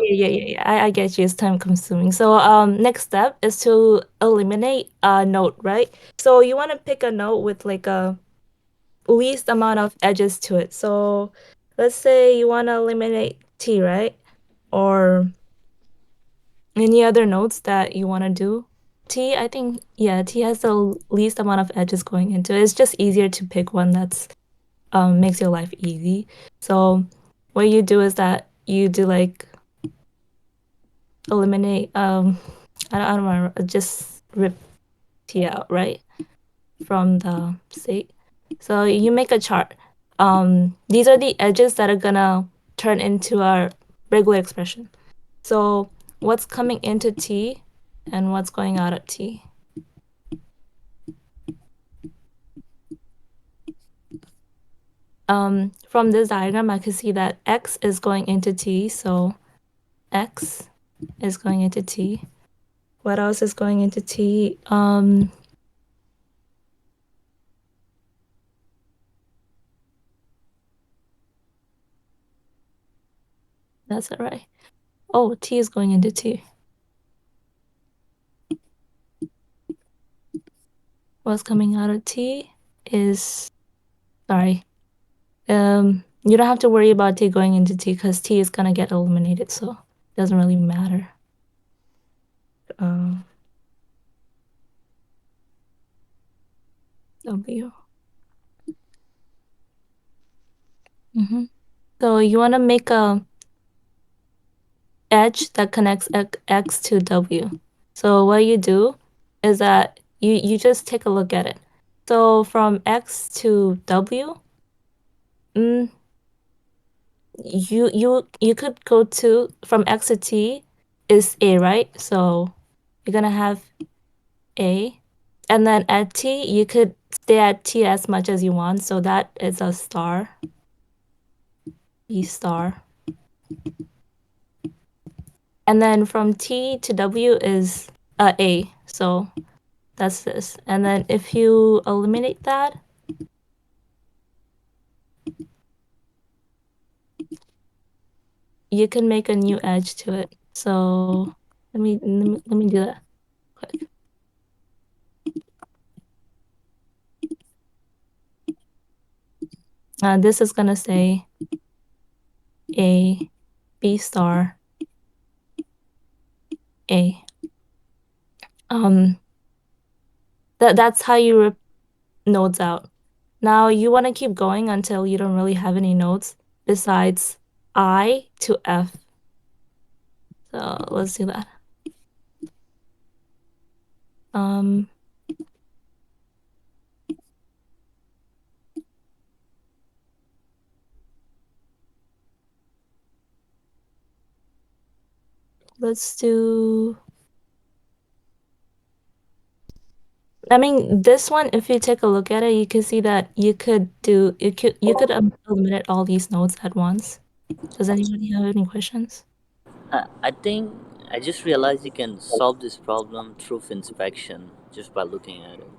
Yeah. I get you. It's time consuming. So next step is to eliminate a node, right? So you want to pick a node with like a least amount of edges to it. So let's say you want to eliminate T, right? Or any other nodes that you want to do. T, I think, yeah, T has the least amount of edges going into it. It's just easier to pick one that's makes your life easy. So what you do is that you do like eliminate I don't remember, just rip T out, right? From the state. So you make a chart. These are the edges that are gonna turn into our regular expression. So what's coming into T and what's going out of T? From this diagram, I can see that X is going into T, so X is going into T. What else is going into T? That's it, right? Oh, T is going into T. What's coming out of T is, sorry, you don't have to worry about T going into T because T is gonna get eliminated, so it doesn't really matter. Um, W. So you want to make a edge that connects X to W. So what you do is that you just take a look at it. So from X to W, mm, you could go to from X to T is A, right? So you're gonna have A. And then at T, you could stay at T as much as you want. So that is a star, B star. And then from T to W is A. So that's this. And then if you eliminate that, you can make a new edge to it. So let me do that quick. This is gonna say A, B star, A. That's how you rip nodes out. Now you want to keep going until you don't really have any nodes besides I to F. So let's do that. Um, let's do. I mean, this one, if you take a look at it, you can see that you could eliminate all these nodes at once. Does anybody have any questions? I think I just realized you can solve this problem through inspection just by looking at it.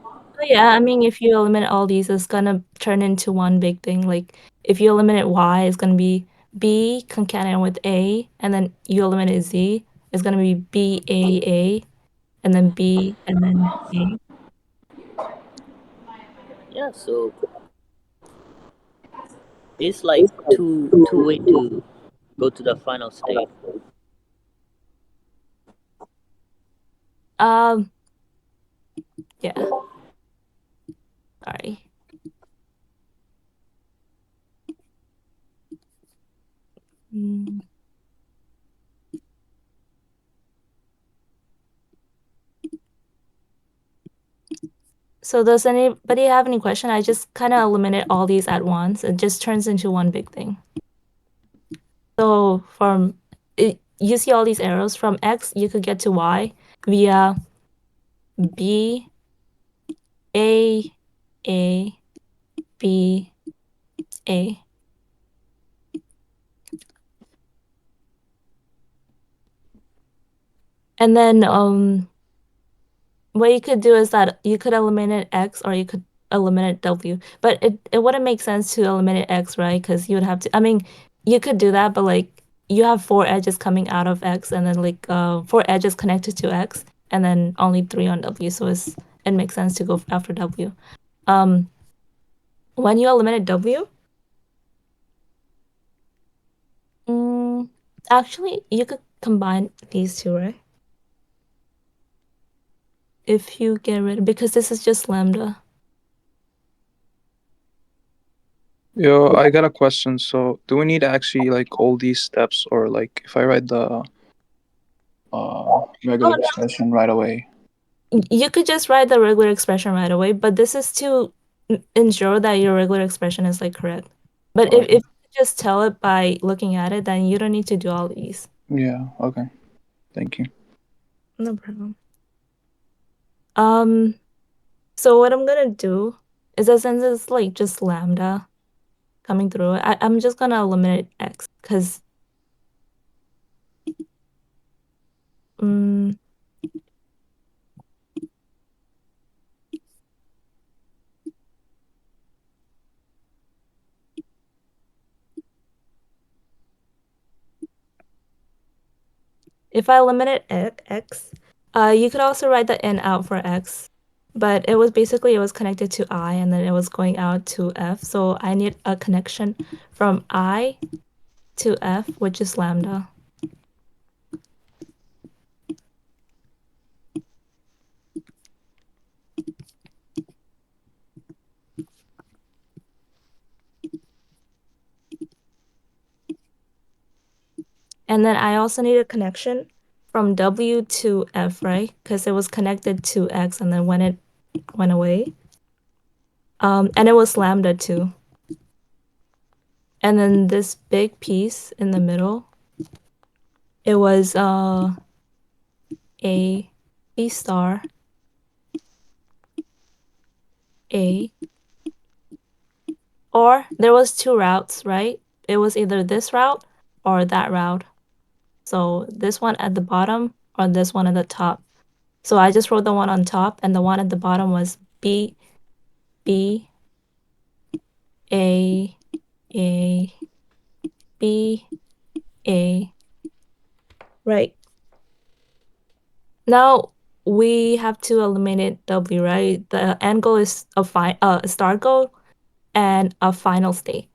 Oh, yeah, I mean, if you eliminate all these, it's gonna turn into one big thing. Like if you eliminate Y, it's gonna be B concatenated with A, and then you eliminate Z, it's gonna be B and then B, and then A. Yeah, so it's like two way to go to the final state. Um, yeah, sorry. Mm. So does anybody have any question? I just kind of eliminate all these at once. It just turns into one big thing. So you see all these arrows from X, you could get to Y via B, A, A, B, A. And then what you could do is that you could eliminate X or you could eliminate W. But it wouldn't make sense to eliminate X, right? Because you would have to, I mean, you could do that, but like you have four edges coming out of X and then like four edges connected to X and then only three on W. So it makes sense to go after W. Um, when you eliminate W, mm, actually you could combine these two, right? If you get rid of because this is just lambda. Yo, I got a question. So, do we need actually like all these steps, or like if I write the Oh, regular expression right away? you could just write the regular expression right away, but this is to ensure that your regular expression is like correct. But Oh, if you just tell it by looking at it, then you don't need to do all these. yeah. Okay. Thank you. No problem. Um, so what I'm gonna do is that since it's like just lambda coming through it, I'm just gonna eliminate x because um, if I eliminate x, you could also write the in out for x, but it was connected to I and then it was going out to f. So I need a connection from I to f, which is lambda. And then I also need a connection from W to F, right? Because it was connected to X and then when it went away. And it was lambda too. And then this big piece in the middle, it was A, B star, A. Or there was two routes, right? It was either this route or that route. So this one at the bottom or this one at the top. So I just wrote the one on top and the one at the bottom was B, B, A, A, B, A. Right. Now we have to eliminate W, right? The end goal is a start goal and a final state.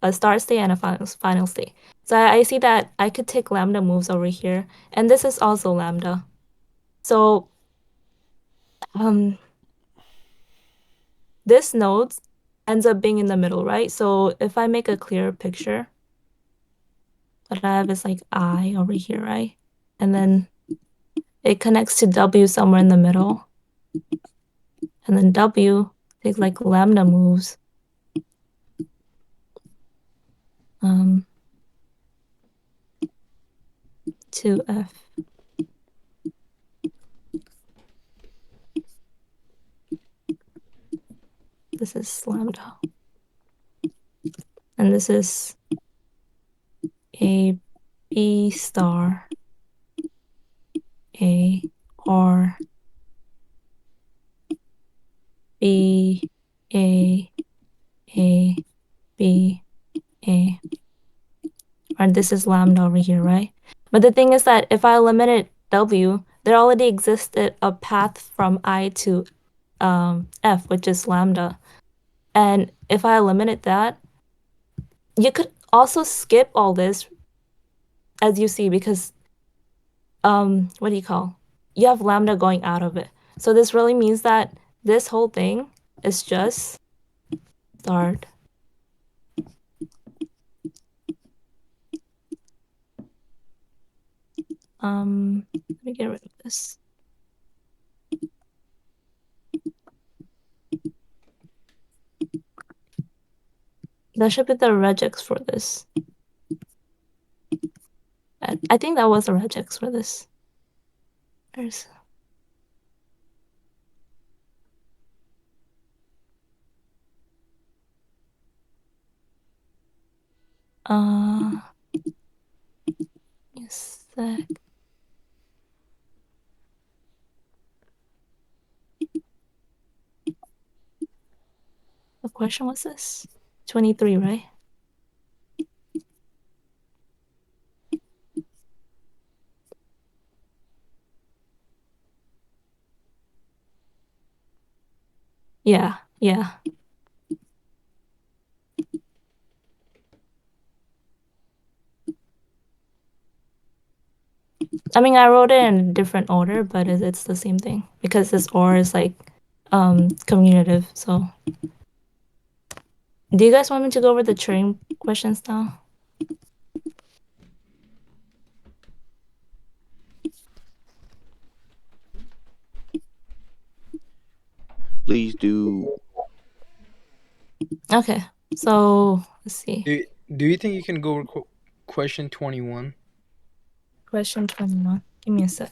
A start state and a final state. So I see that I could take lambda moves over here, and this is also lambda. So um this node ends up being in the middle, right? So if I make a clearer picture, what I have is like I over here, right? And then it connects to W somewhere in the middle. And then W takes like lambda moves um, to F. This is lambda. And this is A, B star, A, or B, A, A, B, A. Or this is lambda over here, right? But the thing is that if I eliminate W, there already existed a path from I to F, which is lambda. And if I eliminate that, you could also skip all this as you see because what do you call? You have lambda going out of it. So this really means that this whole thing is just start. Let me get rid of this. That should be the regex for this. I think that was a regex for this. There's uh yes, the question was this? 23, right? Yeah, yeah. I mean, I wrote it in a different order, but it's the same thing because this or is like commutative. So, do you guys want me to go over the Turing questions now? Please do. Okay. So, let's see. Do you think you can go over question 21? Question 21. Give me a sec.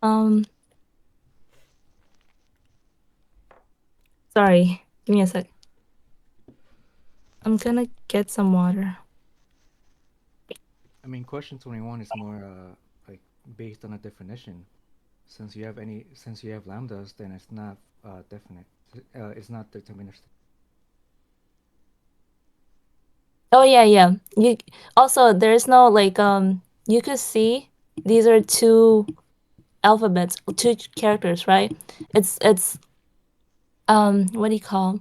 Um, sorry. Give me a sec. I'm gonna get some water. I mean, question 21 is more like based on a definition. Since you have lambdas, then it's not definite. It's not deterministic. Oh yeah, yeah. You also there's no like you could see these are two alphabets, two characters, right? It's what do you call?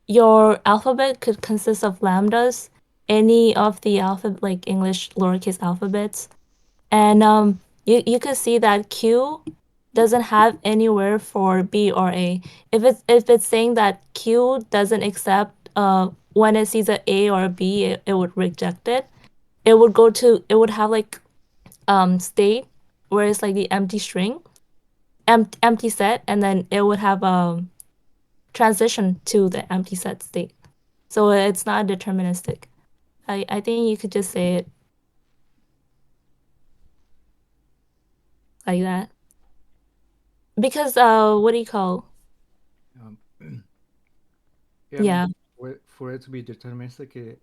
Your alphabet could consist of lambdas, any of the alphabet like English lowercase alphabets. And you could see that Q doesn't have anywhere for B or A. If it's saying that Q doesn't accept when it sees a or a B, it would reject it. It would have like state where it's like the empty string, empty set, and then it would have transition to the empty set state. So it's not deterministic. I think you could just say it like that. Because what do you call? Um, yeah, I mean, Yeah. for it to be deterministic,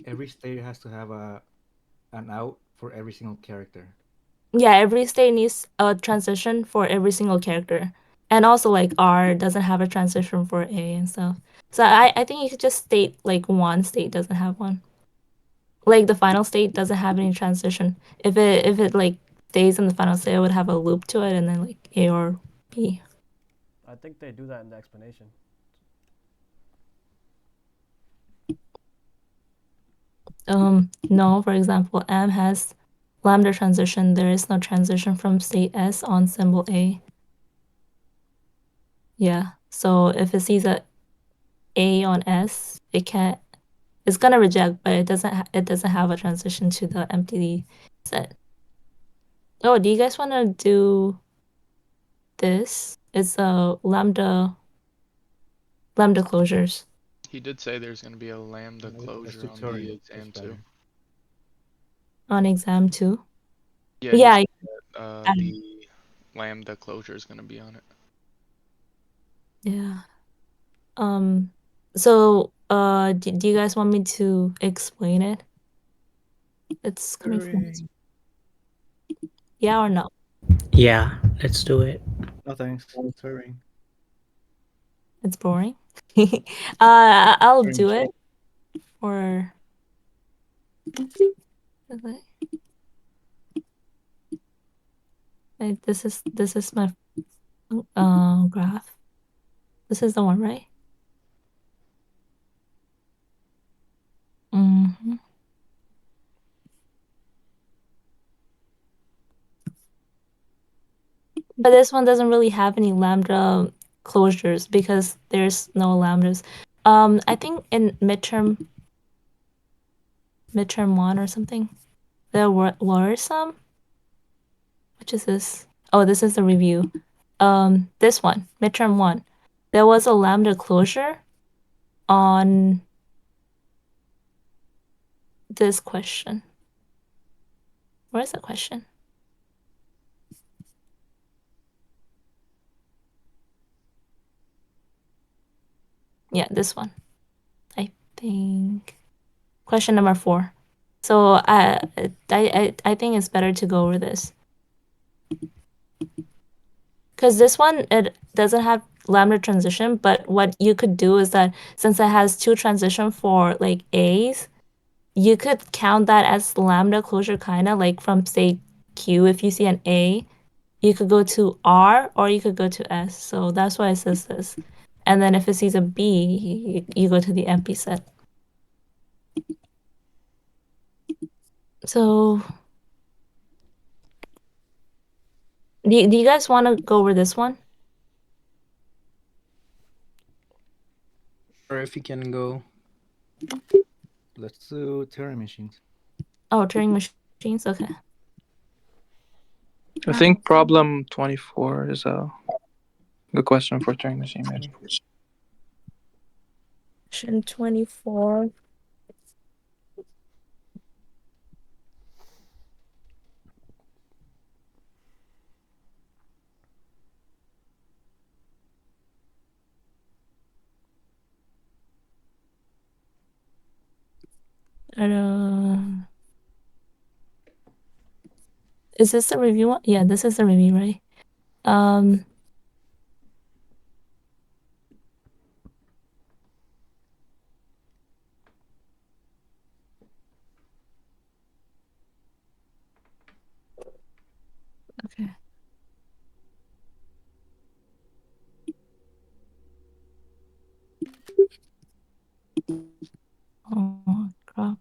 every state has to have an out for every single character. Yeah, every state needs a transition for every single character. And also like R doesn't have a transition for A and stuff. So I think you could just state like one state doesn't have one. Like the final state doesn't have any transition. If it like stays in the final state, it would have a loop to it and then like A or B. I think they do that in the explanation. No, for example, M has lambda transition. There is no transition from state S on symbol A. Yeah. So if it sees a on S, it's gonna reject, but it doesn't have a transition to the empty set. Oh, do you guys want to do this? It's a lambda closures He did say there's going to be a lambda Let's closure do on the Turing. That's exam too. better. on exam two. Yeah, he Yeah. said the lambda closure is going to be on it. Yeah. Um. So, do you guys want me to explain it? It's coming from Turing. yeah or no? Yeah, let's do it. No thanks. Turing. It's boring. I'll Turing do shit. it for. Like, this is my graph. This is the one, right? Hmm. But this one doesn't really have any lambda closures because there's no lambdas. I think in midterm one or something, there were some. Which is this? Oh, this is the review. This one, midterm one. There was a lambda closure on this question. Where's the question? Yeah, this one. I think question number 4. So I think it's better to go over this. Because this one, it doesn't have lambda transition, but what you could do is that since it has two transition for like A's, you could count that as lambda closure kind of like from say Q. If you see an A, you could go to R or you could go to S. So that's why it says this. And then if it sees a B, you go to the empty set. So do you guys want to go over this one? Or if you can go. Let's do Turing machines. Oh, Turing machines? Okay. I think problem 24 is a good question for Turing machine, maybe. Question 24. Is this the review one? Yeah, this is the review, right? Okay. Oh, crap.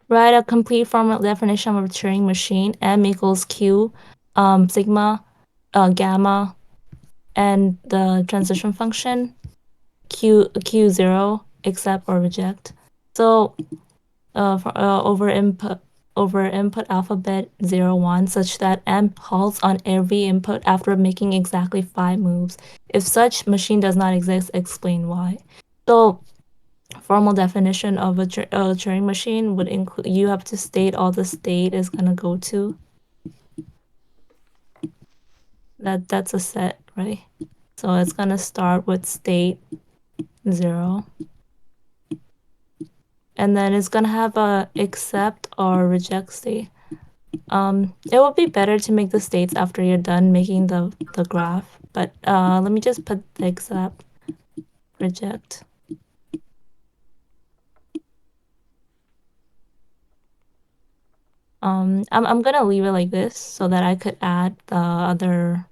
Write a complete formal definition of a Turing machine. M equals Q, sigma, gamma, and the transition function Q0 accept or reject. So over input alphabet 01 such that M halts on every input after making exactly 5 moves. If such machine does not exist, explain why. So formal definition of a Turing machine would include you have to state all the state is gonna go to. That's a set, right? So it's gonna start with state 0. And then it's gonna have a accept or reject state. It would be better to make the states after you're done making the graph, but let me just put the accept, reject. I'm gonna leave it like this so that I could add the other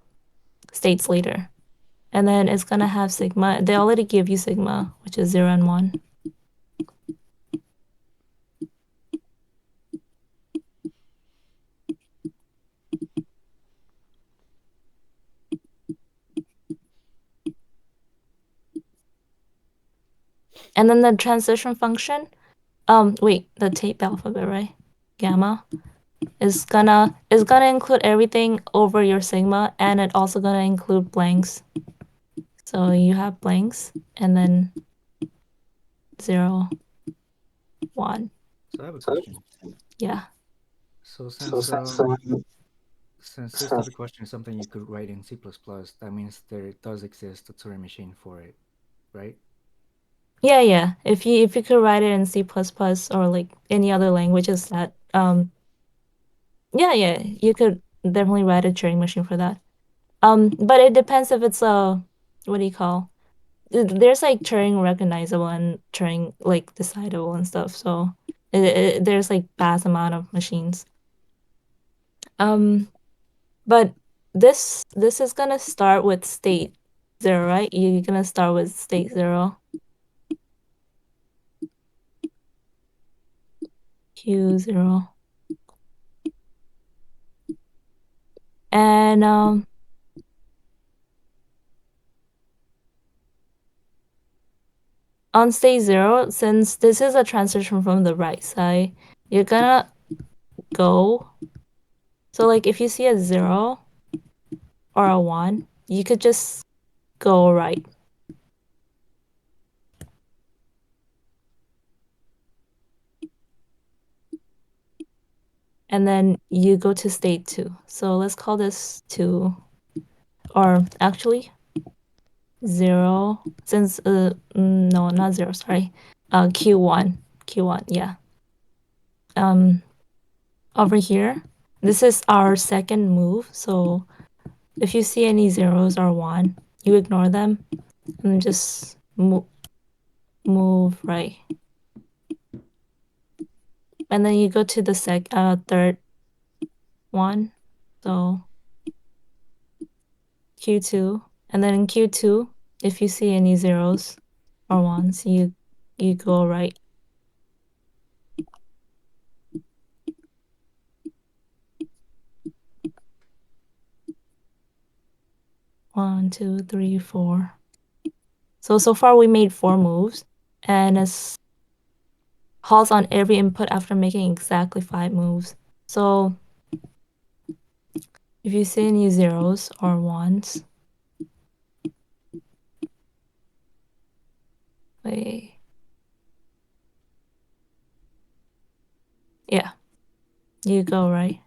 states later. And then it's gonna have sigma. They already give you sigma, which is 0 and 1. And then the transition function, wait, the tape alphabet, right? Gamma is gonna include everything over your sigma, and it also gonna include blanks. So you have blanks and then 0, 1. So I have a question. Yeah. So since this type of question is something you could write in C++, that means there does exist a Turing machine for it, right? Yeah. If you could write it in C++ or like any other languages that yeah, you could definitely write a Turing machine for that. But it depends if it's a what do you call? There's like Turing recognizable and Turing like decidable and stuff. So there's like vast amount of machines. But this is gonna start with state 0, right? You're gonna start with state 0. Q0. And on state 0, since this is a transition from the right side, you're gonna go. So like if you see a 0 or a 1, you could just go right. and then you go to state 2. So let's call this 2, or actually 0, since no, not 0, sorry. Q1, yeah. Over here, this is our second move. So if you see any zeros or 1, you ignore them and just move right. And then you go to the third one. So Q2, and then in Q2, if you see any zeros or 1s, you go right. One, two, three, 4. So far we made 4 moves, and it's halts on every input after making exactly 5 moves. So if you see any zeros or 1s, wait, yeah, you go right.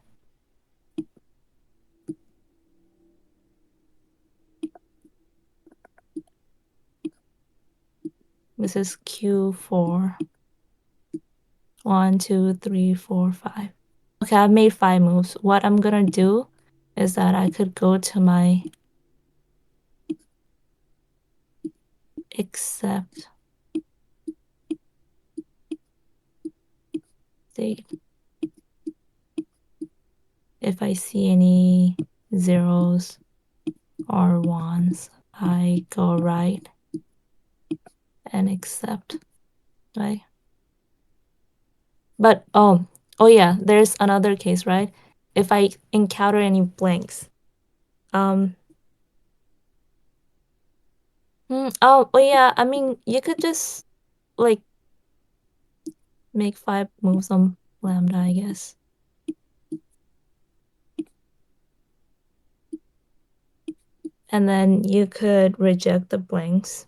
This is Q4. 1, 2, 3, 4, 5. Okay, I've made 5 moves. What I'm gonna do is that I could go to my except state. If I see any zeros or 1s, I go right and accept, right? But oh yeah, there's another case, right? If I encounter any blanks, oh yeah, I mean you could just like make 5 moves on lambda, I guess. And then you could reject the blanks.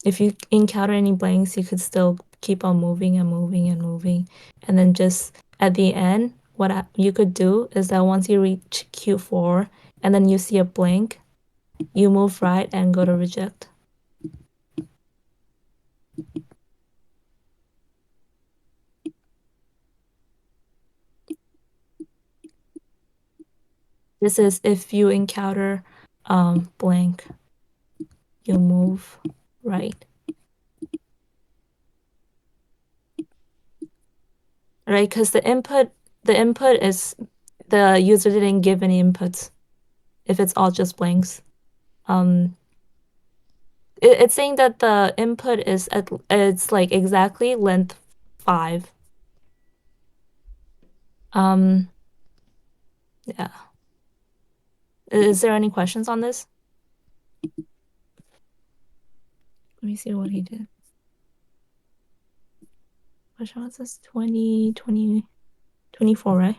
If you encounter any blanks, you could still keep on moving and moving and moving. And then just at the end, what you could do is that once you reach Q4 and then you see a blank, you move right and go to reject. This is if you encounter blank, you move right. Right, because the input is the user didn't give any inputs if it's all just blanks. It's saying that the input is it's like exactly length 5. Yeah. Is there any questions on this? Let me see what he did. Question was this 20, 20, 24, right?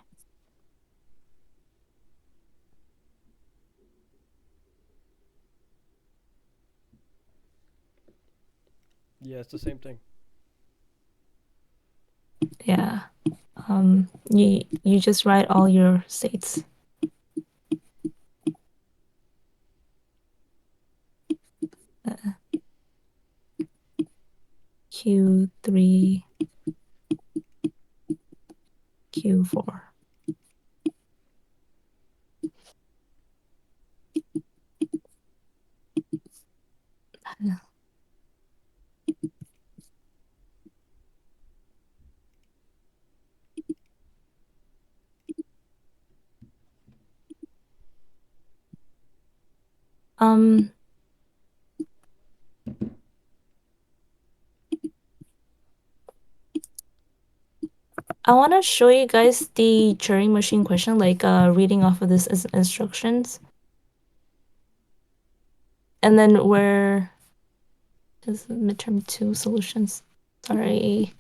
Yeah, it's the same thing. Yeah. You just write all your states. Q3, Q4. Um, I want to show you guys the Turing machine question, like reading off of this as instructions. And then where is the midterm 2 solutions? Sorry,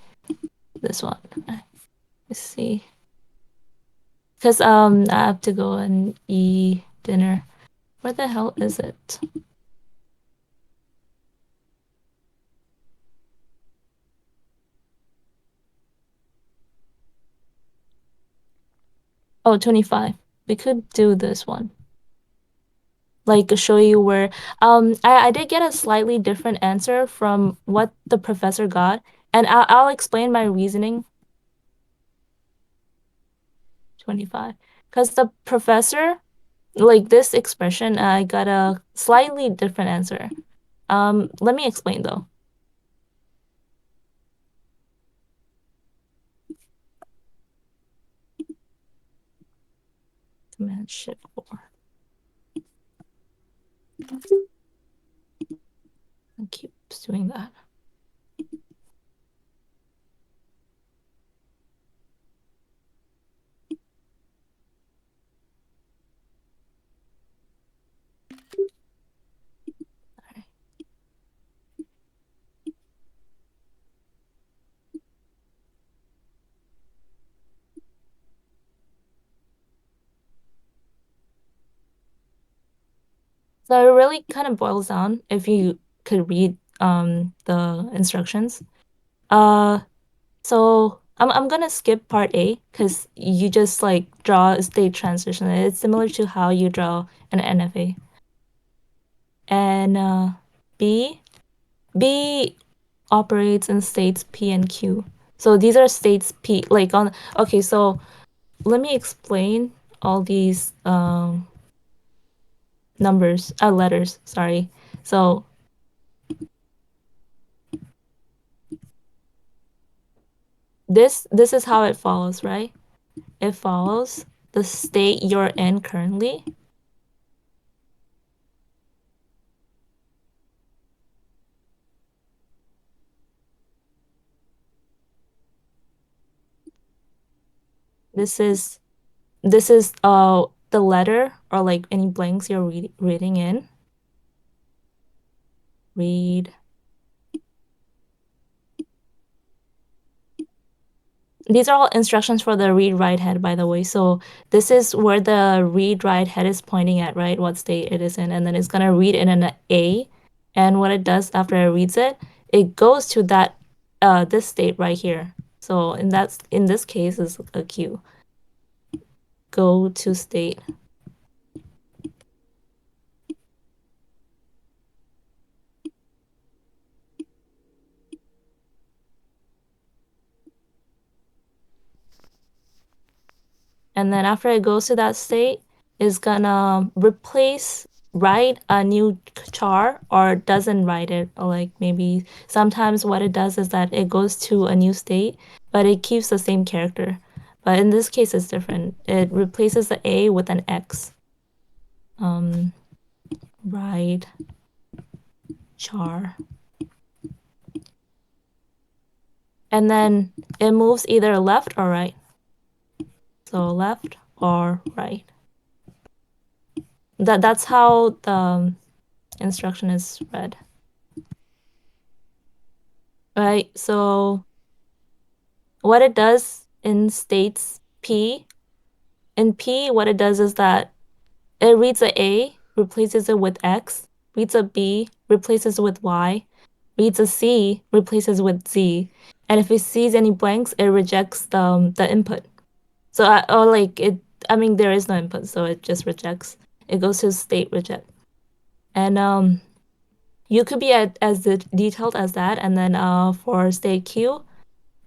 this one. Let's see. Because I have to go and eat dinner. Where the hell is it? Oh, 25. We could do this one. Like show you where I did get a slightly different answer from what the professor got, and I'll explain my reasoning. 25. Because the professor, like this expression, I got a slightly different answer. Let me explain though. Command Shift 4. It keeps doing that. So it really kind of boils down if you could read the instructions. So I'm gonna skip part A because you just like draw a state transition. It's similar to how you draw an NFA. And B operates in states P and Q. So these are states P, like on, okay, so let me explain all these letters, sorry. So this is how it follows, right? It follows the state you're in currently. This is the letter or like any blanks you're reading in. Read. These are all instructions for the read write head, by the way. So this is where the read write head is pointing at, right? What state it is in, and then it's gonna read in an A. And what it does after it reads it, it goes to that this state right here. So in this case is a Q. Go to state. And then after it goes to that state, it's gonna write a new char or doesn't write it. Or like maybe sometimes what it does is that it goes to a new state, but it keeps the same character. But in this case, it's different. It replaces the A with an X. Write char. And then it moves either left or right. So left or right. That's how the instruction is read. Right, so what it does in states P, in P, what it does is that it reads a A, replaces it with X, reads a B, replaces it with Y, reads a C, replaces with Z, and if it sees any blanks, it rejects the input. So or like it, I mean there is no input, so it just rejects. It goes to state reject, and you could be as detailed as that, and then for state Q,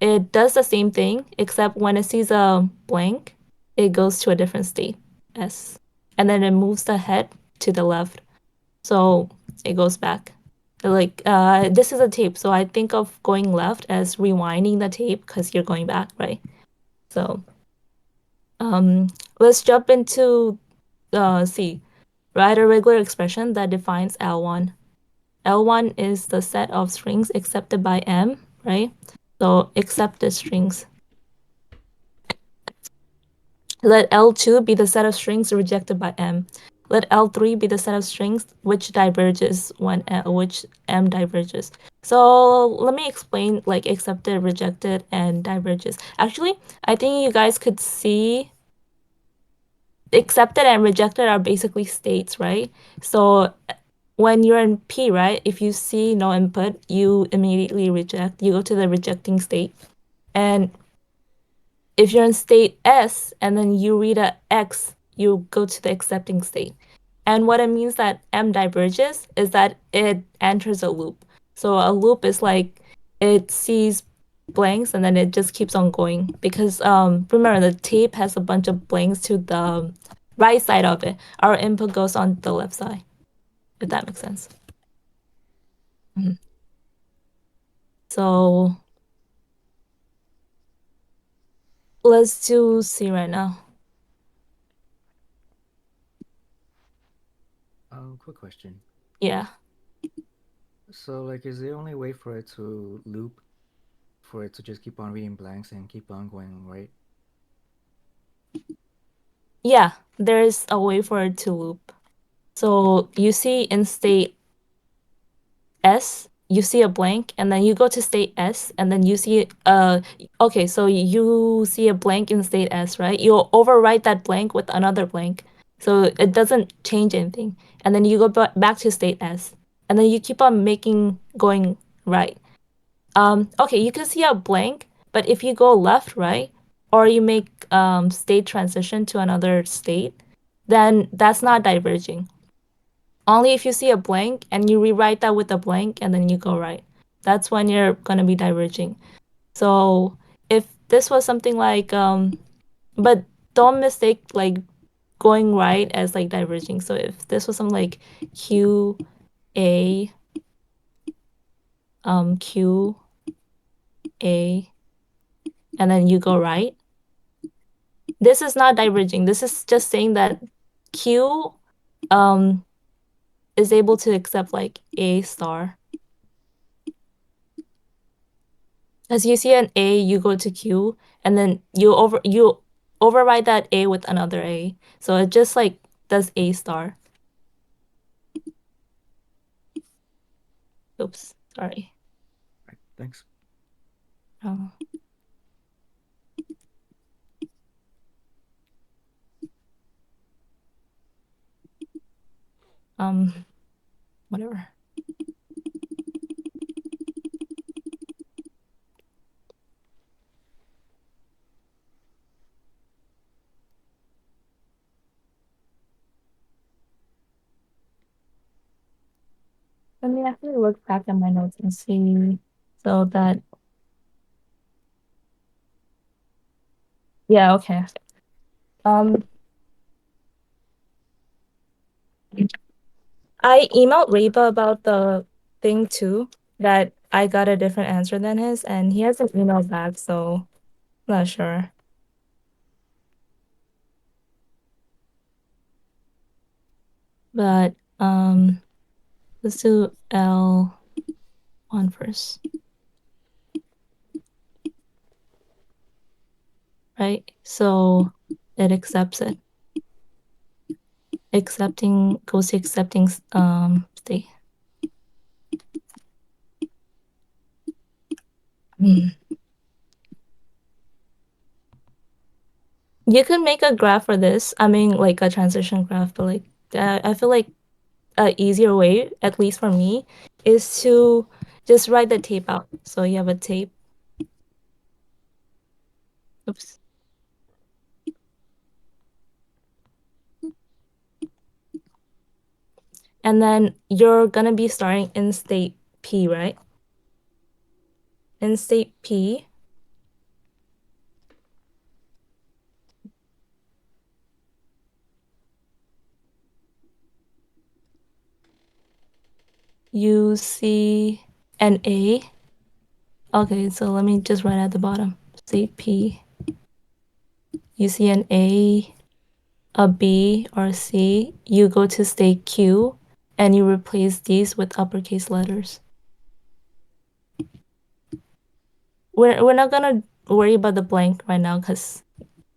it does the same thing, except when it sees a blank, it goes to a different state, S. And then it moves the head to the left. So it goes back. Like, this is a tape. So I think of going left as rewinding the tape because you're going back, right? So let's jump into C. Write a regular expression that defines L1. L1 is the set of strings accepted by M, right? So accepted strings. Let L2 be the set of strings rejected by M. Let L3 be the set of strings which diverges when which M diverges. So let me explain like accepted, rejected, and diverges. Actually, I think you guys could see accepted and rejected are basically states, right? So when you're in P, right, if you see no input, you immediately reject. You go to the rejecting state. And if you're in state S and then you read a X, you go to the accepting state. And what it means that M diverges is that it enters a loop. So a loop is like it sees blanks and then it just keeps on going because remember the tape has a bunch of blanks to the right side of it. Our input goes on the left side, if that makes sense. So let's do C right now. Quick question. Yeah. So, like, is the only way for it to loop, for it to just keep on reading blanks and keep on going, right? Yeah, there's a way for it to loop. So you see in state S, you see a blank, and then you go to state S, and then you see okay, so you see a blank in state S, right? You'll overwrite that blank with another blank. So it doesn't change anything. And then you go back to state S. And then you keep on going right. Okay, you can see a blank, but if you go left, right, or you make state transition to another state, then that's not diverging. Only if you see a blank and you rewrite that with a blank and then you go right. That's when you're gonna be diverging. So if this was something like but don't mistake like going right as like diverging. So if this was something like Q A Q A and then you go right. This is not diverging. This is just saying that Q is able to accept like A star. As you see an A, you go to Q, and then you override that A with another A. So it just like does A star. Oops, sorry. Right. Thanks. Oh. Whatever. Let me actually look back at my notes and see so that yeah, okay. I emailed Reba about the thing too, that I got a different answer than his, and he hasn't emailed back, so I'm not sure. But let's do L1 first. Right? So it accepts it. Accepting goes to accepting state. Hmm. You could make a graph for this. I mean, like a transition graph, but like I feel like a easier way, at least for me, is to just write the tape out. So you have a tape. Oops. And then you're gonna be starting in state P, right? In state P, you see an A. Okay, so let me just write at the bottom. State P. You see an A, a B, or a C. You go to state Q, and you replace these with uppercase letters. We're not gonna worry about the blank right now because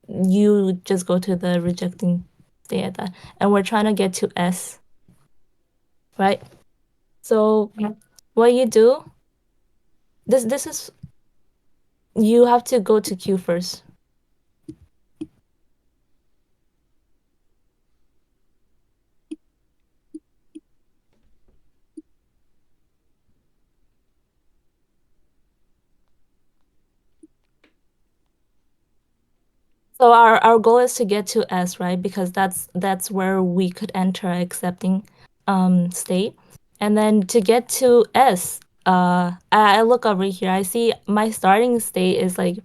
you just go to the rejecting state at that. And we're trying to get to S, right? So what you do, this is, you have to go to Q first. So our goal is to get to S, right? Because that's where we could enter accepting state. And then to get to S, I look over here. I see my starting state is like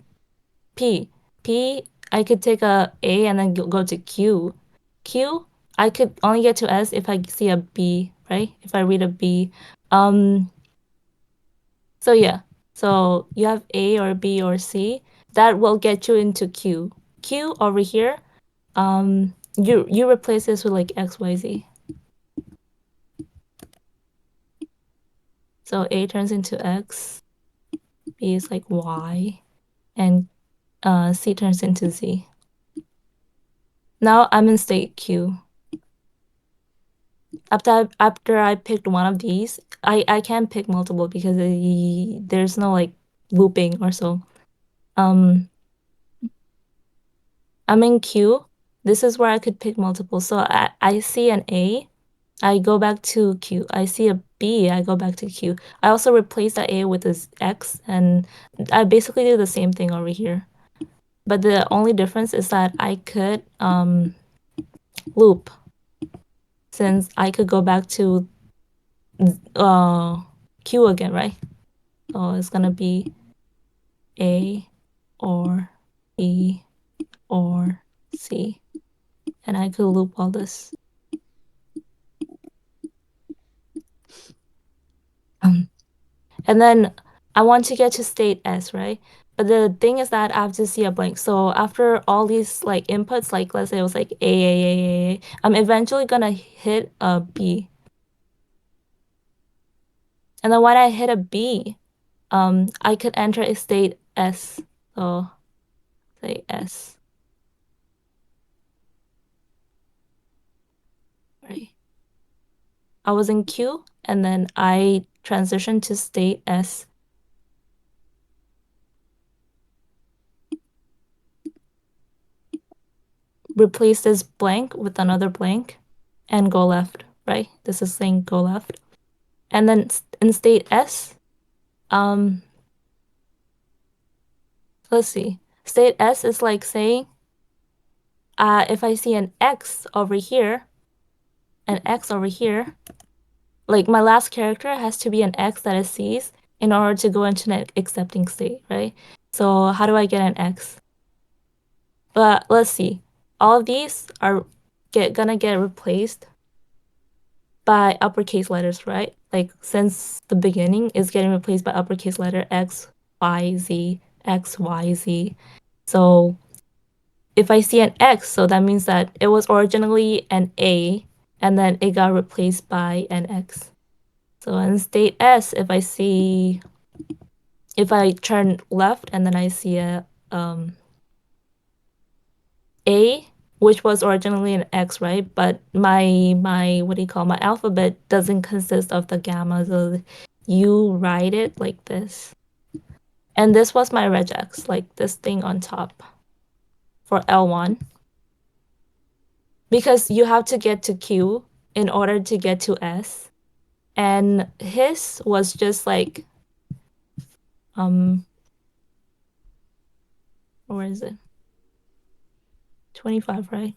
P. P, I could take a and then go to Q. Q, I could only get to S if I see a B, right? If I read a B. So yeah. So you have A or B or C. That will get you into Q. Q over here, you replace this with like XYZ. So A turns into X, B is like Y, and C turns into Z. Now I'm in state Q. After I picked one of these, I can't pick multiple because there's no like looping or so. I'm in Q. This is where I could pick multiple. So I see an A, I go back to Q. I see a B, I go back to Q. I also replace that A with this X, and I basically do the same thing over here. But the only difference is that I could loop, since I could go back to Q again, right? So it's gonna be A or B or C, and I could loop all this. And then I want to get to state S, right? But the thing is that I have to see a blank. So after all these like inputs, like let's say it was like A, I'm eventually gonna hit a B. And then when I hit a B, I could enter a state S. So say S. Right. I was in Q and then I transitioned to state S. Replace this blank with another blank and go left, right? This is saying go left. And then in state S, let's see. State S is like saying, if I see an X over here, like my last character has to be an X that it sees in order to go into an accepting state, right? So how do I get an X? But let's see. All of these are gonna get replaced by uppercase letters, right? Like since the beginning is getting replaced by uppercase letter X, Y, Z, X, Y, Z. So if I see an X, so that means that it was originally an A and then it got replaced by an X. So in state S, if I turn left and then I see A, which was originally an X, right? But my what do you call, my alphabet doesn't consist of the gamma, so you write it like this. And this was my regex, like this thing on top for L1. Because you have to get to Q in order to get to S. And his was just like where is it? 25, right?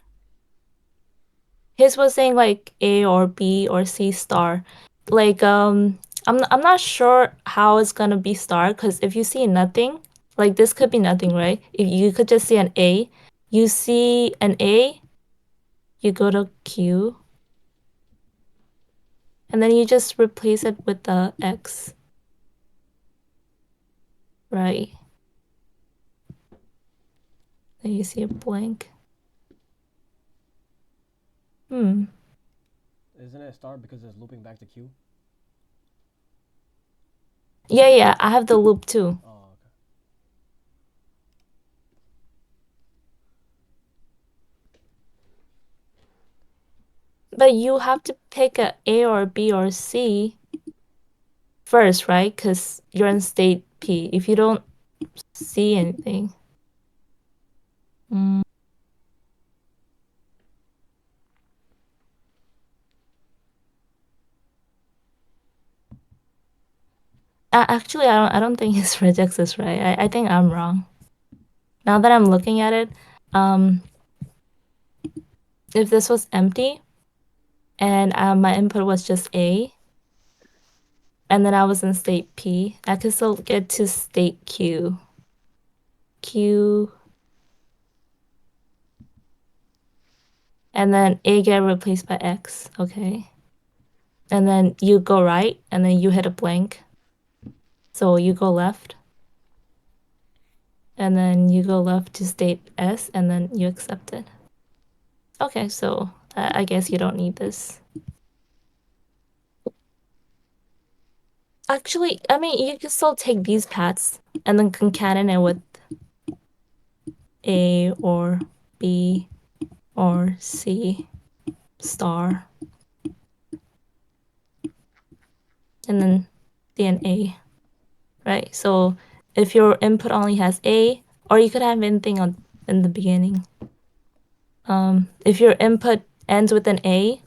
His was saying like A or B or C star. Like I'm not sure how it's gonna be star, because if you see nothing, like this could be nothing, right? If you could just see an A, you see an A, you go to Q, and then you just replace it with the X, right? Then you see a blank. Isn't it a star because it's looping back to Q? Yeah, I have the loop too. Oh, okay. But you have to pick A or B or C first, right? Because you're in state P. If you don't see anything. Actually, I don't think his regex is right. I think I'm wrong. Now that I'm looking at it, if this was empty and my input was just A, and then I was in state P, I could still get to state Q. Q, and then A get replaced by X, okay? And then you go right, and then you hit a blank. So you go left, and then you go left to state S, and then you accept it. Okay, so I guess you don't need this. Actually, I mean, you can still take these paths and then concatenate it with A or B or C star, and then D and A, right? So if your input only has A, or you could have anything in the beginning. If your input ends with an A,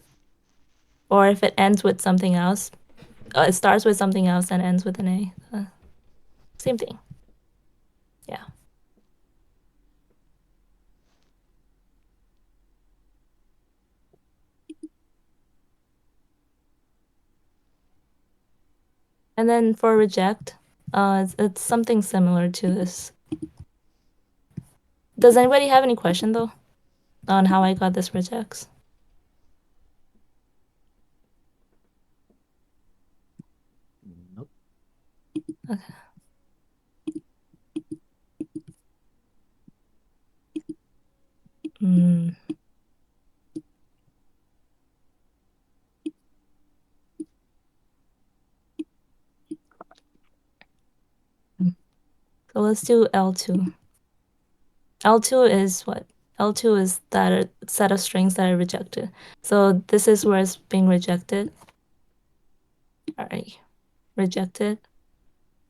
or if it ends with something else, it starts with something else and ends with an A. Same thing. Yeah. And then for reject, it's something similar to this. Does anybody have any question though on how I got this rejects? Nope. Okay. Mm. So let's do L2. L2 is what? L2 is that set of strings that I rejected. So this is where it's being rejected. All right, rejected.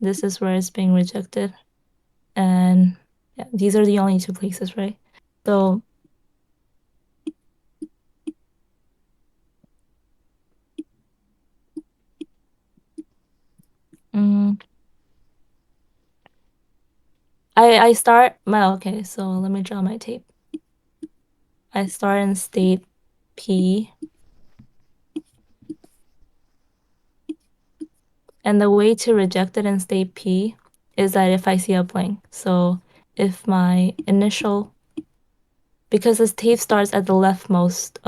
This is where it's being rejected. And yeah, these are the only two places, right? So mm, I start my okay, so let me draw my tape. I start in state P. And the way to reject it in state P is that if I see a blank. So if my initial, because this tape starts at the leftmost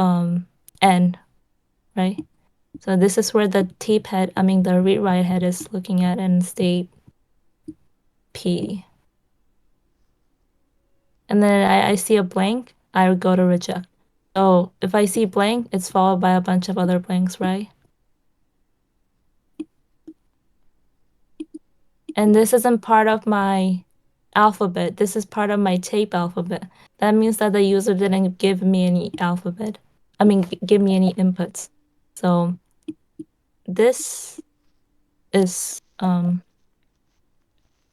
end, right? So this is where the tape head, I mean the read write head is looking at in state P. And then I see a blank, I would go to reject. So if I see blank, it's followed by a bunch of other blanks, right? And this isn't part of my alphabet. This is part of my tape alphabet. That means that the user didn't give me any alphabet. I mean, give me any inputs. So this is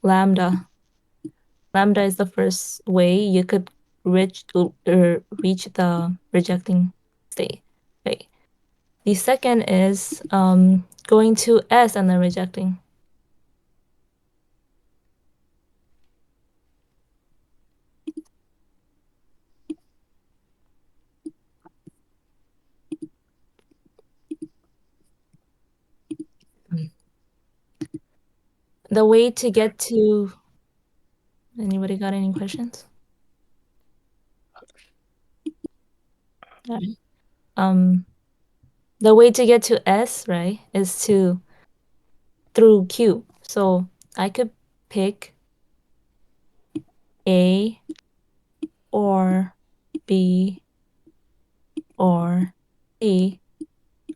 lambda. Lambda is the first way you could reach the rejecting state. Right. The second is going to S and then rejecting. The way to get to anybody got any questions? All right. The way to get to S, right, is to through Q. So I could pick A or B or C,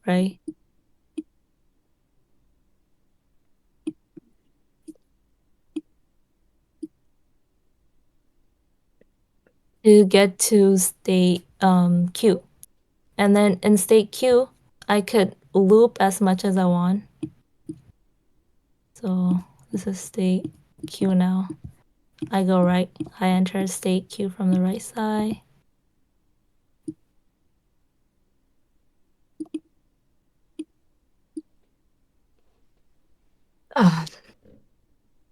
right? To get to state Q. And then in state Q, I could loop as much as I want. So this is state Q now. I go right. I enter state Q from the right side. Ah,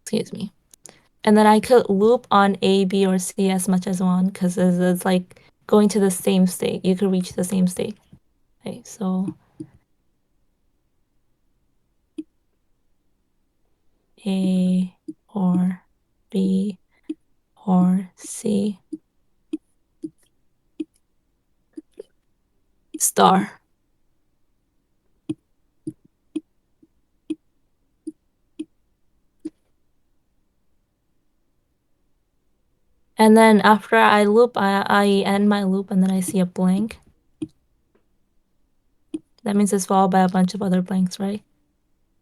excuse me. And then I could loop on A, B, or C as much as one because it's like going to the same state. You could reach the same state. Okay, so A or B or C star. And then after I loop, I end my loop and then I see a blank. That means it's followed by a bunch of other blanks, right?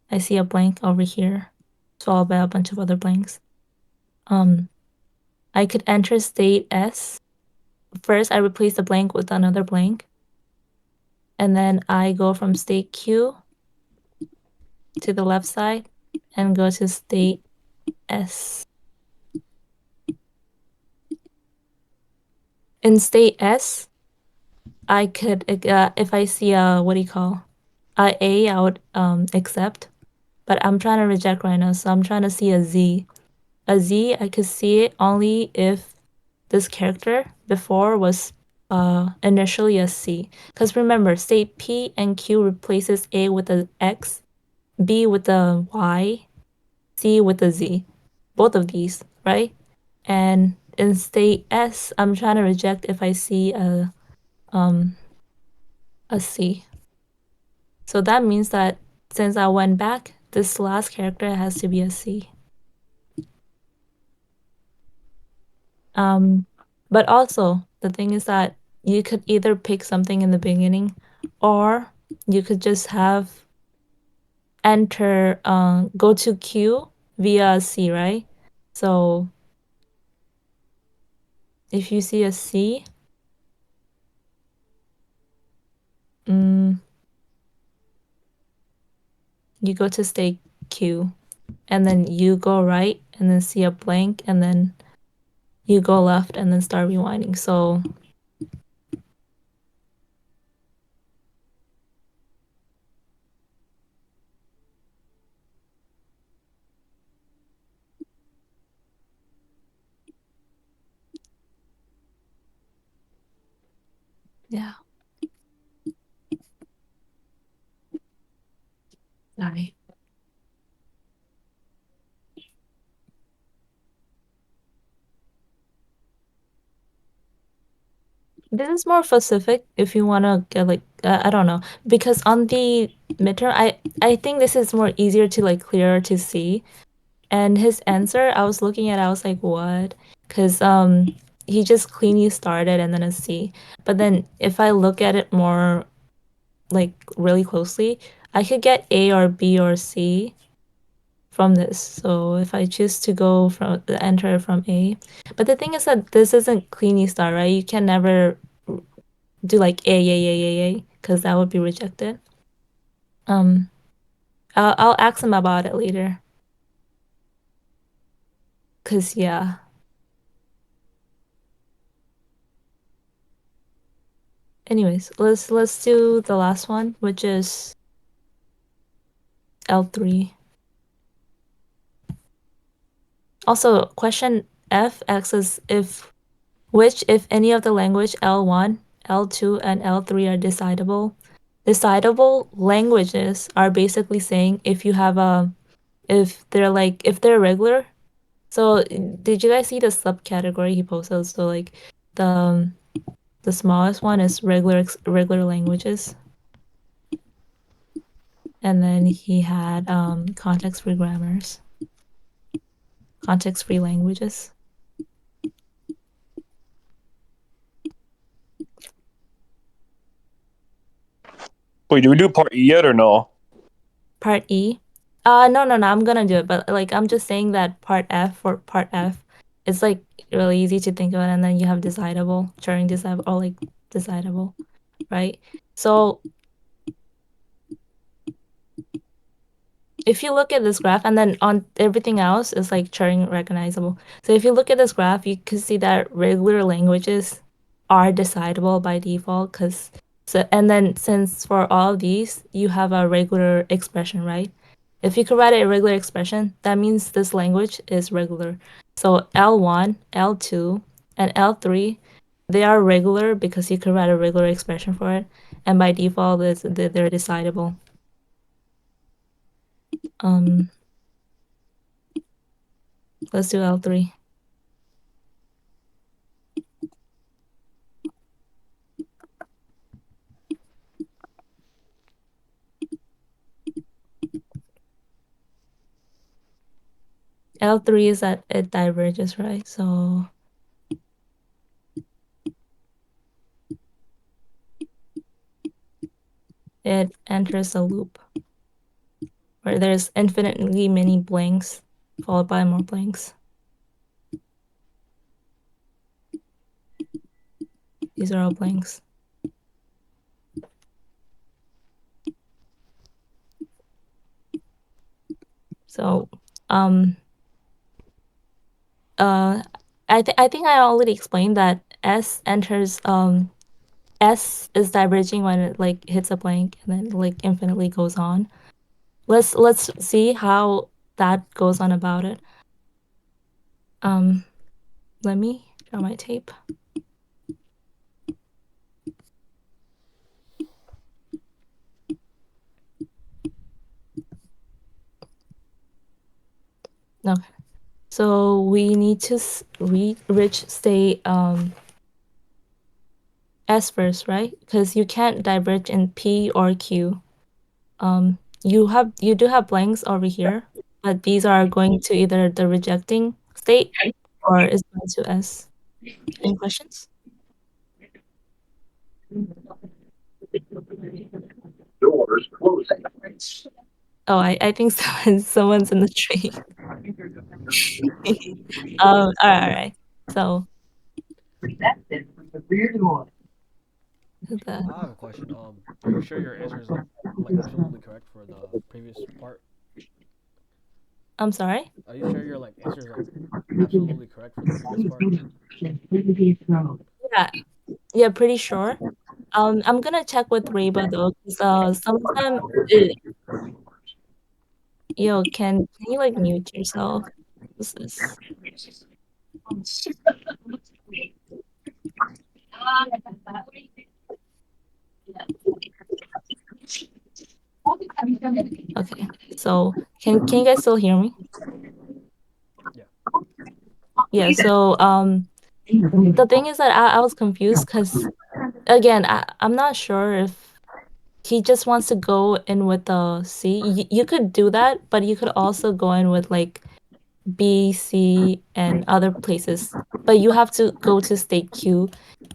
I see a blank over here. It's followed by a bunch of other blanks. I could enter state S. First, I replace the blank with another blank. And then I go from state Q to the left side and go to state S. In state S, I could, if I see a, what do you call, A, I would accept. But I'm trying to reject right now, so I'm trying to see a Z. A Z, I could see it only if this character before was initially a C. Because remember, state P and Q replaces A with a X, B with a Y, C with a Z. Both of these, right? And in state S, I'm trying to reject if I see a C. So that means that since I went back, this last character has to be a C. But also the thing is that you could either pick something in the beginning or you could just have enter go to Q via C, right? So if you see a C, you go to state Q and then you go right and then see a blank and then you go left and then start rewinding. So yeah. Sorry. This is more specific if you want to get like I don't know because on the midterm I think this is more easier to like clearer to see. And his answer I was looking at I was like what? Cuz he just cleanly started and then a C. But then if I look at it more like really closely, I could get A or B or C from this. So if I choose to go from the enter from A, but the thing is that this isn't cleanly start, right? You can never do like A, because that would be rejected. Um, I'll ask him about it later. Cause yeah. Anyways, let's do the last one, which is L3. Also, question F asks if any of the language L1, L2, and L3 are decidable. Decidable languages are basically saying if you have a if they're regular. So did you guys see the subcategory he posted? So like the smallest one is regular languages. And then he had context-free grammars, context-free languages. Wait, do we do part E yet or no? Part E. No, I'm gonna do it, but like I'm just saying that part F for part F, it's like really easy to think of it, and then you have decidable, Turing decidable, or like decidable, right? So if you look at this graph, and then on everything else is like Turing recognizable. So if you look at this graph, you can see that regular languages are decidable by default, because so and then since for all of these you have a regular expression, right? If you could write a regular expression, that means this language is regular. So L1, L2, and L3, they are regular because you could write a regular expression for it, and by default, they're decidable. Let's do L3. L3 is that it diverges, right? So it enters a loop where there's infinitely many blanks followed by more blanks. These are all blanks. So, I think I already explained that S enters S is diverging when it like hits a blank and then like infinitely goes on. Let's see how that goes on about it. Let me draw my tape. Okay. So we need to reach state S first, right? Because you can't diverge in P or Q. You do have blanks over here, but these are going to either the rejecting state or is going to S. Any questions? Oh, I think someone's in the tree. All right. So the, I have a question. Are you sure your answer is like absolutely correct for the previous part? I'm sorry. Are you sure your like answer is like absolutely correct for the previous part? Yeah, yeah, pretty sure. I'm gonna check with Reba though, because some of them, yo, can you like mute yourself? What's this? Okay, so can you guys still hear me? Yeah. Yeah. So the thing is that I was confused because again I'm not sure if he just wants to go in with the C. You could do that, but you could also go in with like B, C, and other places. But you have to go to state Q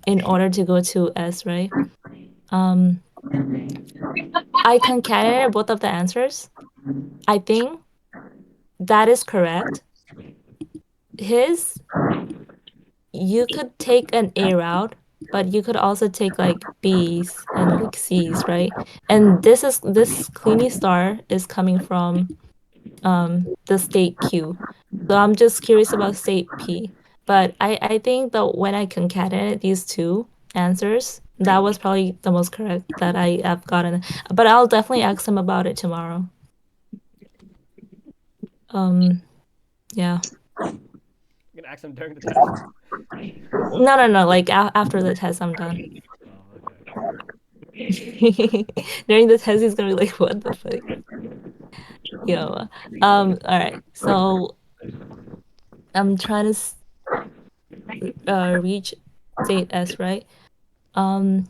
in order to go to S, right? Um, I concatenated both of the answers. I think that is correct. His, you could take an A route, but you could also take like B's and like C's, right? And this Cleany star is coming from the state Q. So I'm just curious about state P. But I think that when I concatenated these two answers, that was probably the most correct that I have gotten. But I'll definitely ask him about it tomorrow. Yeah. You can ask them during the test. No. Like after the test, I'm done. Oh, okay. During the test, he's gonna be like, "What the fuck?" Yo. All right. So I'm trying to reach state S, right? Um.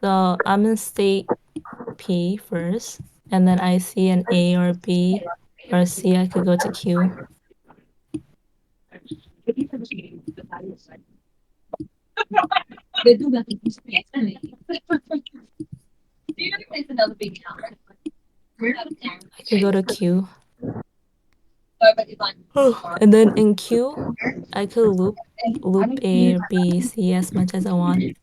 So I'm in state P first, and then I see an A or B or C, I could go to Q. I could go to Q. And then in Q, I could loop A, B, C as much as I want.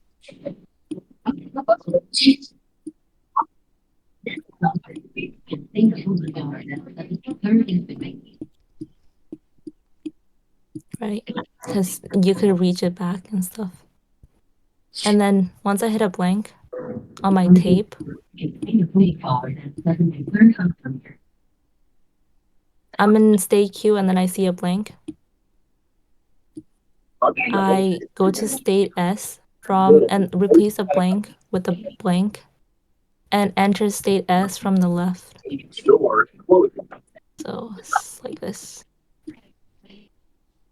Right? Because you could reach it back and stuff. And then once I hit a blank on my tape, I'm in state Q and then I see a blank. I go to state S and replace a blank with a blank and enter state S from the left. So it's like this.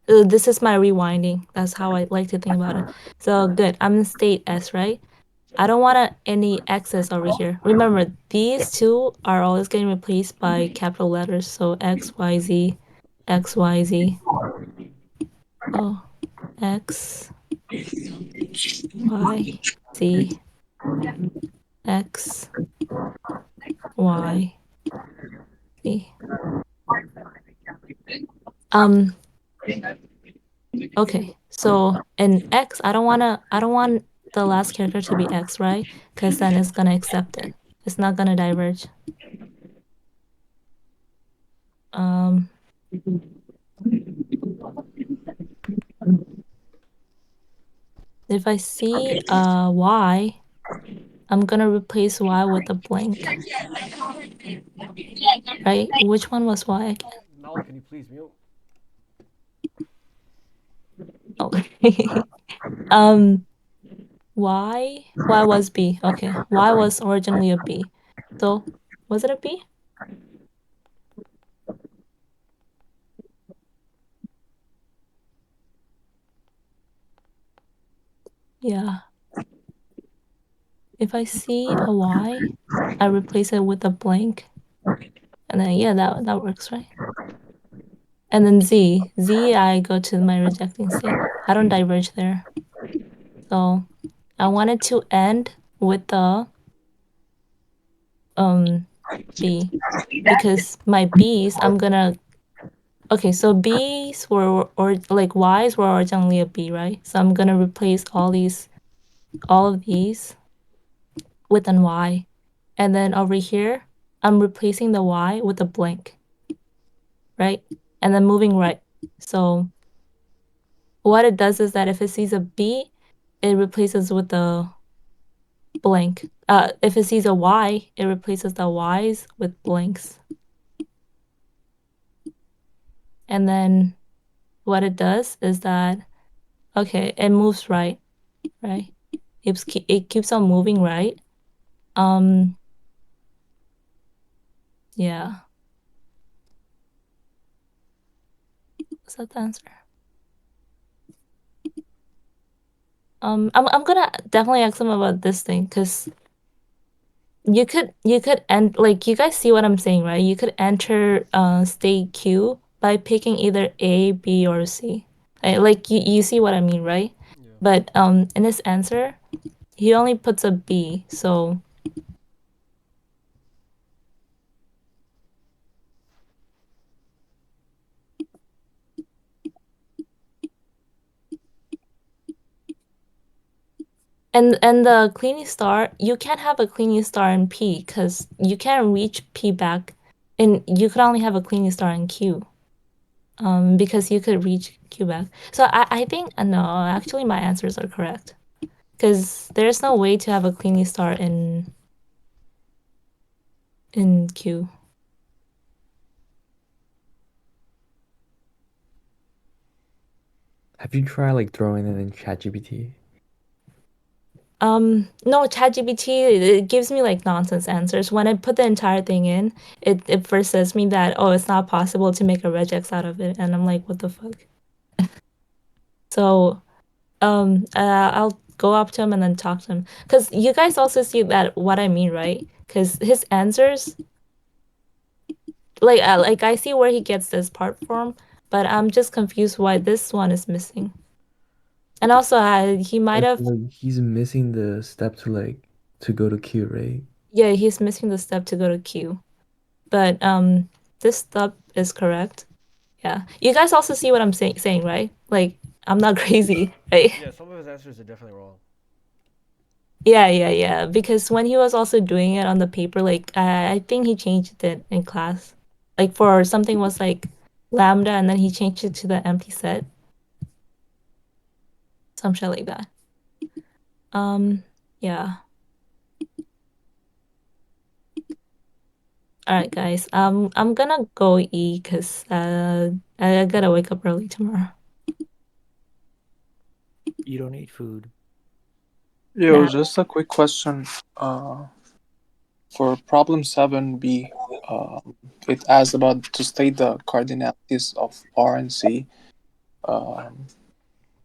This is my rewinding. That's how I like to think about it. So good. I'm in state S, right? I don't want any X's over here. Remember, these two are always getting replaced by capital letters. So X, Y, Z, X, Y, Z. Oh, X, Y, Z, X, Y, Z. Okay. So in X, I don't want the last character to be X, right? Because then it's gonna accept it. It's not gonna diverge. If I see Y, I'm gonna replace Y with a blank. Right? Which one was Y again? Mel, can you please mute? Oh. Y was B. Okay. Y was originally a B. So was it a B? Yeah. If I see a Y, I replace it with a blank. And then yeah, that works, right? And then Z, I go to my rejecting state. I don't diverge there. So I wanted to end with the B because my B's I'm gonna okay, so B's were or like Y's were originally a B, right? So I'm gonna replace all of these with an Y. And then over here, I'm replacing the Y with a blank, right? And then moving right. So what it does is that if it sees a B, it replaces with the blank. If it sees a Y, it replaces the Y's with blanks. And then what it does is that, okay, it moves right, right? It keeps on moving right. Yeah. Is that the answer? I'm gonna definitely ask them about this thing because you could end like you guys see what I'm saying, right? You could enter state Q by picking either A, B, or C. Like you see what I mean, right? Yeah. But in his answer, he only puts a B, so and the cleaning star, you can't have a cleaning star in P because you can't reach P back, and you could only have a cleaning star in Q. Because you could reach Q back. So I think no, actually my answers are correct. Because there's no way to have a cleaning star in Q. Have you tried like throwing it in ChatGPT? No, ChatGPT, it gives me like nonsense answers. When I put the entire thing in, it first says me that, oh, it's not possible to make a regex out of it. And I'm like, what the fuck? So, I'll go up to him and then talk to him. Because you guys also see that what I mean, right? Because his answers, like I see where he gets this part from, but I'm just confused why this one is missing. And also, he might have, Like he's missing the step to go to Q, right? yeah, he's missing the step to go to Q. But this step is correct. Yeah, you guys also see what I'm saying, right? Like I'm not crazy, right? Yeah, some of his answers are definitely wrong. Yeah. Because when he was also doing it on the paper, like I think he changed it in class, like for something was like lambda, and then he changed it to the empty set, some shit like that. Yeah. All right, guys. I'm gonna go eat because I gotta wake up early tomorrow. You don't eat food. Yo, Nah. just a quick question. For problem 7b, it asks about to state the cardinalities of R and C. Um,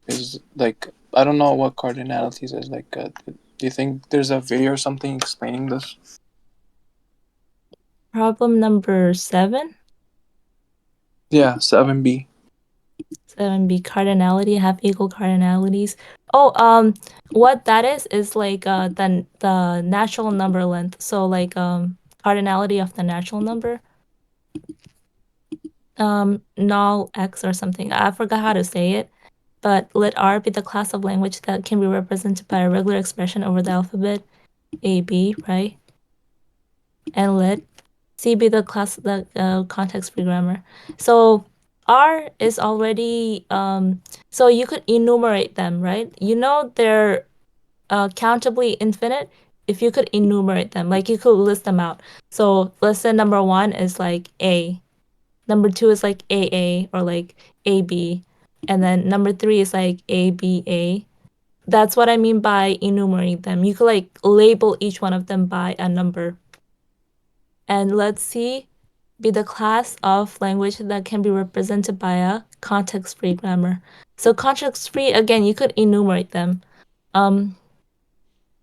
is like I don't know what cardinalities is like. Do you think there's a video or something explaining this? Problem number 7. Yeah, 7b. 7B cardinality have equal cardinalities. Oh, what that is like the natural number length. So like cardinality of the natural number. Null x or something. I forgot how to say it. But let R be the class of language that can be represented by a regular expression over the alphabet A, B, right? And let C be the context-free grammar. So R is already so you could enumerate them, right? You know they're countably infinite if you could enumerate them, like you could list them out. So let's say number 1 is like A, number 2 is like AA or like AB, and then number 3 is like ABA. That's what I mean by enumerating them. You could like label each one of them by a number. And let's see, be the class of language that can be represented by a context-free grammar. So context-free, again, you could enumerate them.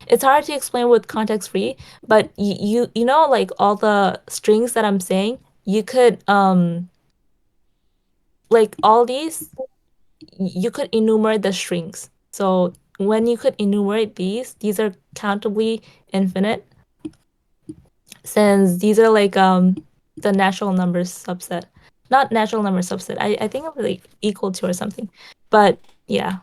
It's hard to explain with context-free, but you know like all the strings that I'm saying, you could like all these, you could enumerate the strings. So when you could enumerate these are countably infinite, since these are like the natural numbers subset. Not natural number subset. I think of like equal to or something. But yeah.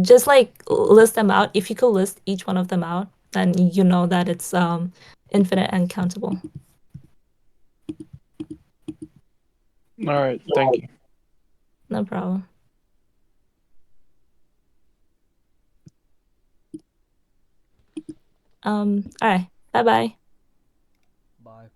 Just like list them out. If you could list each one of them out, then you know that it's infinite and countable. All right, thank you. No problem. All right. Bye bye. Bye.